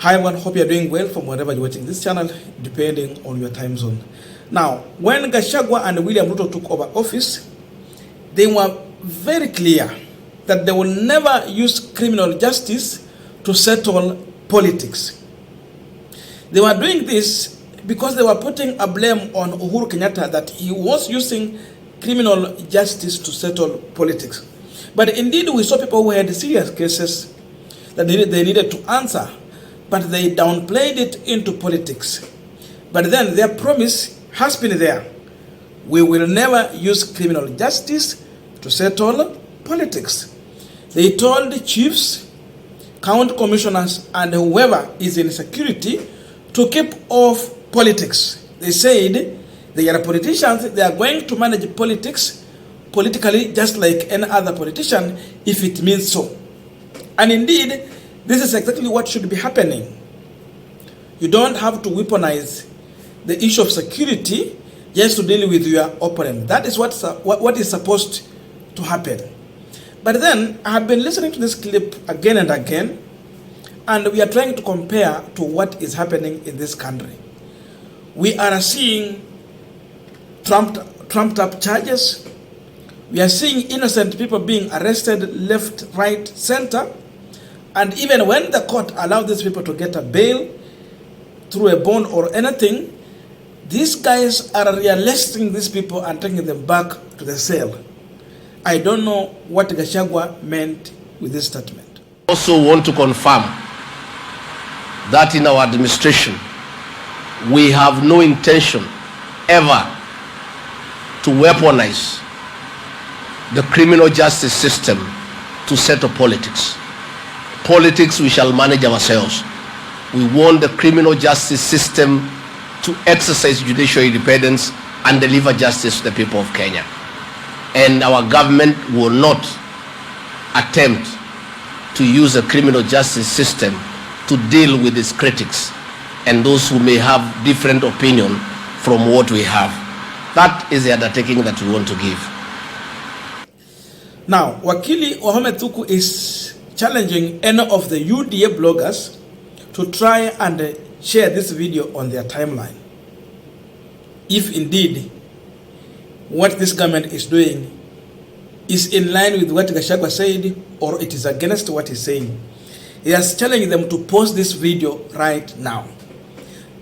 Hi everyone, hope you're doing well from wherever you're watching this channel, depending on your time zone. Now, when Gachagwa and William Ruto took over office, they were very clear that they will never use criminal justice to settle politics. They were doing this because they were putting a blame on Uhuru Kenyatta that he was using criminal justice to settle politics. But indeed, we saw people who had serious cases that they needed to answer, but they downplayed it into politics. But then their promise has been there. We will never use criminal justice to settle politics. They told the chiefs, county commissioners, and whoever is in security to keep off politics. They said they are politicians, they are going to manage politics politically just like any other politician if it means so. And indeed, this is exactly what should be happening. You don't have to weaponize the issue of security just to deal with your opponent. That is what is supposed to happen. But then, I have been listening to this clip again and again, and we are trying to compare to what is happening in this country. We are seeing trumped up charges. We are seeing innocent people being arrested left, right, center. And even when the court allowed these people to get a bail through a bond or anything, these guys are rearresting these people and taking them back to the cell. I don't know what Gachagwa meant with this statement. Also want to confirm that in our administration, we have no intention ever to weaponize the criminal justice system to settle politics. Politics we shall manage ourselves. We want the criminal justice system to exercise judicial independence and deliver justice to the people of Kenya. And our government will not attempt to use the criminal justice system to deal with its critics and those who may have different opinion from what we have. That is the undertaking that we want to give. Now, Wakili Wahome Thuku is challenging any of the UDA bloggers to try and share this video on their timeline. If indeed what this government is doing is in line with what Gachagwa said or it is against what he's saying. He is challenging them to post this video right now.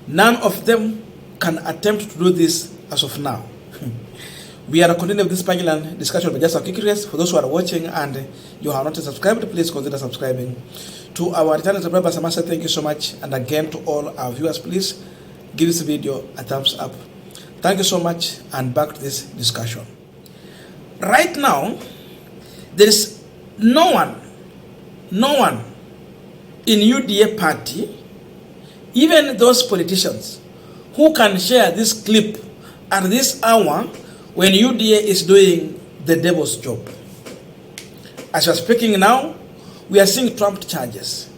None of them can attempt to do this as of now. We are continuing with this Punchline discussion, but just a quick request for those who are watching and you have not subscribed, please consider subscribing to our channel. Thank you so much, and again to all our viewers, please give this video a thumbs up. Thank you so much, and back to this discussion. Right now, there is no one in UDA party, even those politicians, who can share this clip at this hour when UDA is doing the devil's job. As we are speaking now, we are seeing trumped charges.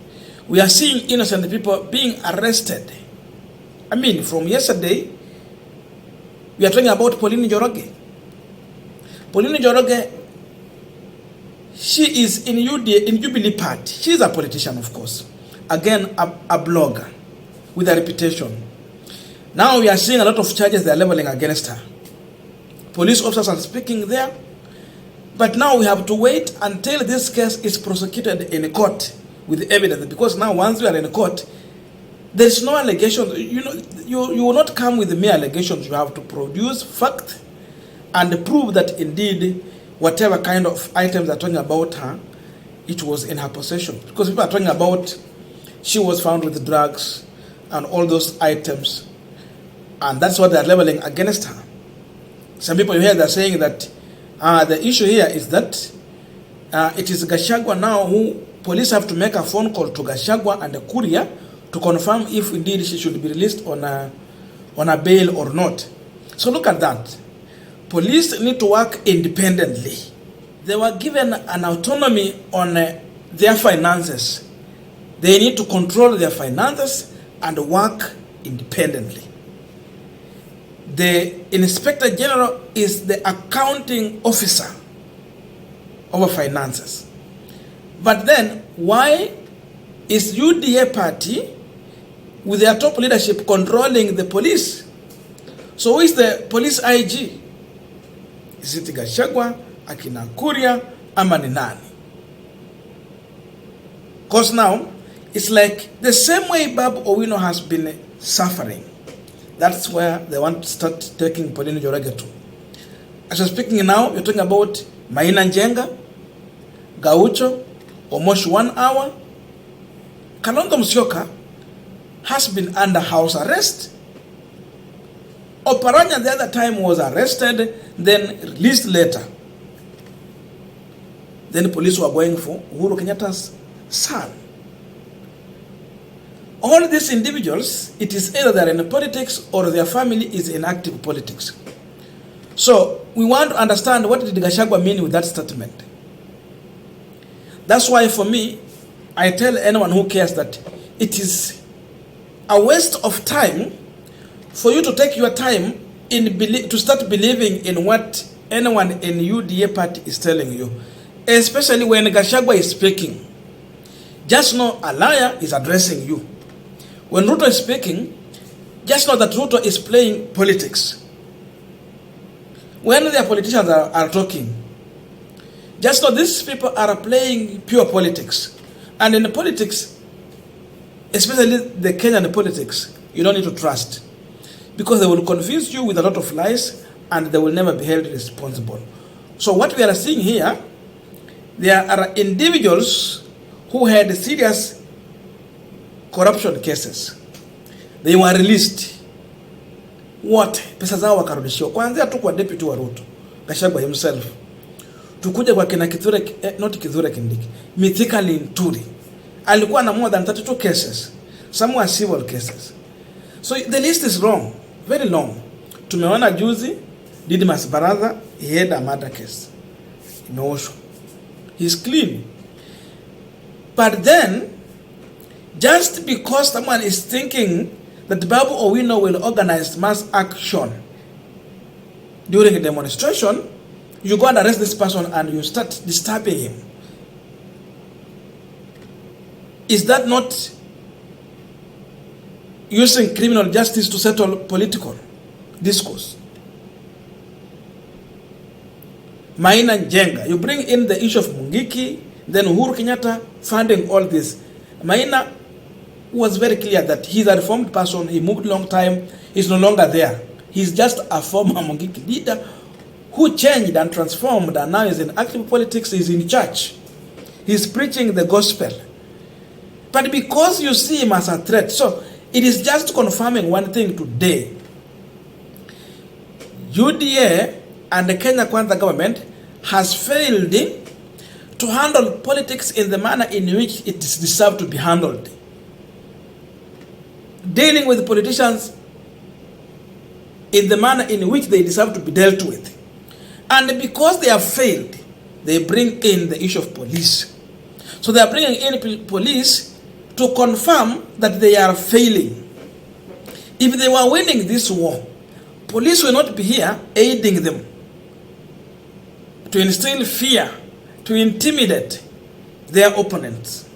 We are seeing innocent people being arrested. I mean, from yesterday, we are talking about Pauline Njoroge. Pauline Njoroge, she is in UDA, in Jubilee Party. She is a politician, of course. Again, a blogger with a reputation. Now we are seeing a lot of charges they are leveling against her. Police officers are speaking there, but now we have to wait until this case is prosecuted in court with evidence, because now once we are in court, there is no allegation. You will not come with mere allegations. You have to produce fact and prove that indeed whatever kind of items are talking about her, it was in her possession. Because people are talking about she was found with drugs and all those items, and that's what they are leveling against her. Some people here are saying that the issue here is that it is Gachagwa now who police have to make a phone call to Gachagwa and the courier to confirm if indeed she should be released on a bail or not. So look at that. Police need to work independently. They were given an autonomy on their finances. They need to control their finances and work independently. The Inspector General is the accounting officer over finances. But then, why is UDA party with their top leadership controlling the police. So who is the police IG? Is it Gachagwa, akina Kuria, ama ni nani? Because now, it's like the same way Babu Owino has been suffering. That's where they want to start taking Pauline Njoroge to. As you're speaking now, you're talking about Maina Njenga, Gaucho, almost 1 hour. Kalonzo Musyoka has been under house arrest. Oparanya the other time was arrested, then released later. Then the police were going for Uhuru Kenyatta's son. All these individuals, it is either they're in politics or their family is in active politics. So we want to understand what did Gachagwa mean with that statement. That's why for me, I tell anyone who cares that it is a waste of time for you to take your time to start believing in what anyone in UDA party is telling you, especially when Gachagwa is speaking. Just know a liar is addressing you. When Ruto is speaking, just know that Ruto is playing politics. When their politicians are talking, just know these people are playing pure politics. And in the politics, especially the Kenyan politics, you don't need to trust. Because they will confuse you with a lot of lies and they will never be held responsible. So what we are seeing here, there are individuals who had serious corruption cases. They were released. What? Pesa zao wakarudishiwa. Kwanza tu kwa deputy wa Ruto, Gachagwa himself. Tukuja kwa kina Kithure, not Kithure Kindiki, Mithika Linturi. Alikuwa na more than 32 cases. Some were civil cases. So the list is wrong. Very long. Tumeona juzi, Didmas Baraza, he had a murder case. Imeoshwa. He's clean. But then, just because someone is thinking that Babu Owino will organize mass action during a demonstration, you go and arrest this person and you start disturbing him. Is that not using criminal justice to settle political discourse? Maina Njenga, you bring in the issue of Mungiki, then Uhuru Kenyatta funding all this. Maina was very clear that he's a reformed person, he moved long time, he's no longer there. He's just a former Mungiki leader who changed and transformed and now is in active politics, he's in church. He's preaching the gospel. But because you see him as a threat, so it is just confirming one thing today. UDA and the Kenya Kwanza government has failed to handle politics in the manner in which it is deserved to be handled. Dealing with politicians in the manner in which they deserve to be dealt with. And because they have failed, they bring in the issue of police. So they are bringing in police to confirm that they are failing. If they were winning this war, police will not be here aiding them to instill fear, to intimidate their opponents.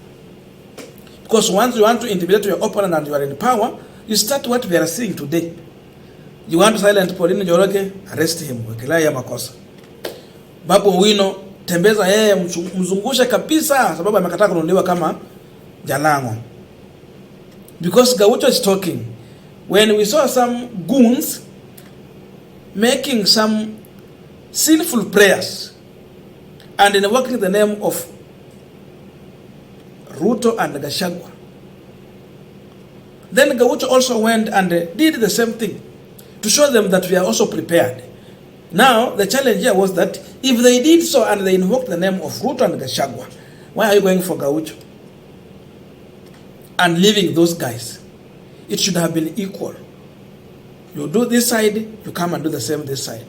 Because once you want to intimidate your opponent and you are in power, you start what we are seeing today. You want to silence Pauline Njoroge, arrest him, wekelea ya makosa. Babu Owino, tembeza yeye, mzungushe kabisa, sababu amekataa kununuliwa kama Jalango. Because Gaucho is talking. When we saw some goons making some sinful prayers and invoking the name of Ruto and Gachagwa, then Gaucho also went and did the same thing to show them that we are also prepared. Now, the challenge here was that if they did so and they invoked the name of Ruto and Gachagwa, why are you going for Gaucho and leaving those guys? It should have been equal. You do this side, you come and do the same this side.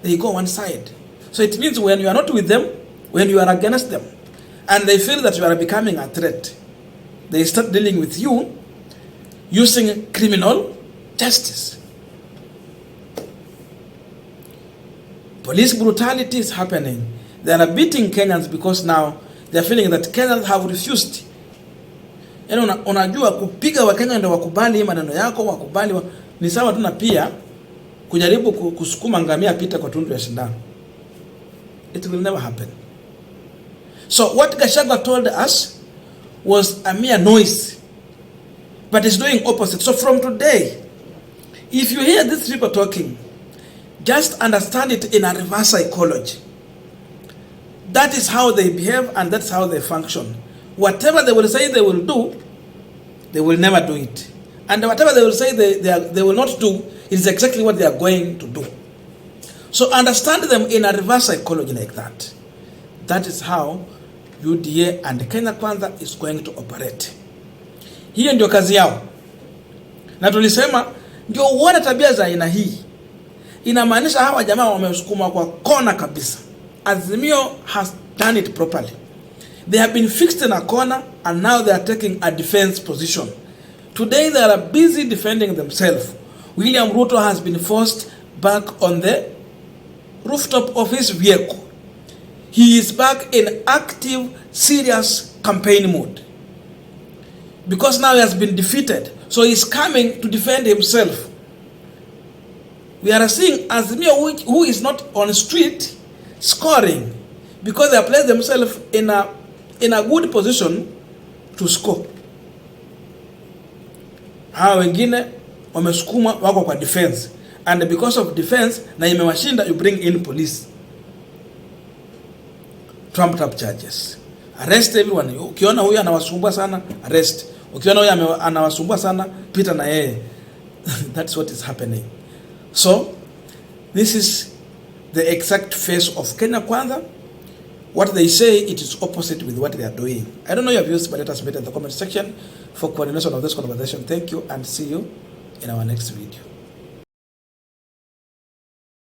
They go one side. So it means when you are not with them, when you are against them, and they feel that you are becoming a threat, they start dealing with you using criminal justice. Police brutality is happening. They are beating Kenyans because now they are feeling that Kenyans have refused Yaani unajua kupiga Wakenya ndio wakubali maneno yako, wakubali ni sawa tu na pia kujaribu kusukuma ngamia pita kwa tundu ya sindano. It will never happen. So what Gachagwa told us was a mere noise, but it's doing opposite. So from today, if you hear these people talking, just understand it in a reverse psychology. That is how they behave and that's how they function. Whatever they will say they will do, they will never do it. And whatever they will say they will not do, is exactly what they are going to do. So understand them in a reverse psychology like that. That is how UDA and Kenya Kwanza is going to operate. Hiyo ndio kazi yao. Na tulisema ndio uone tabia za aina hii. Inamaanisha hawa jamaa wamesukuma kwa kona kabisa. Azimio has done it properly. They have been fixed in a corner and now they are taking a defense position. Today they are busy defending themselves. William Ruto has been forced back on the rooftop of his vehicle. He is back in active, serious campaign mode. Because now he has been defeated. So he is coming to defend himself. We are seeing Azimio who is not on the street scoring because they have placed themselves in a good position to score. Hawa wengine wamesukuma wako kwa defense, and because of defense na imewashinda, you bring in police, trumped up charges, arrest everyone. Ukiona huyu anawasumbua sana, arrest. Ukiona huyu anawasumbua sana, pita na yeye. That's what is happening. So this is the exact face of Kenya Kwanza. What they say, it is opposite with what they are doing. I don't know your views, but let us meet in the comment section for coordination of this conversation. Thank you and see you in our next video.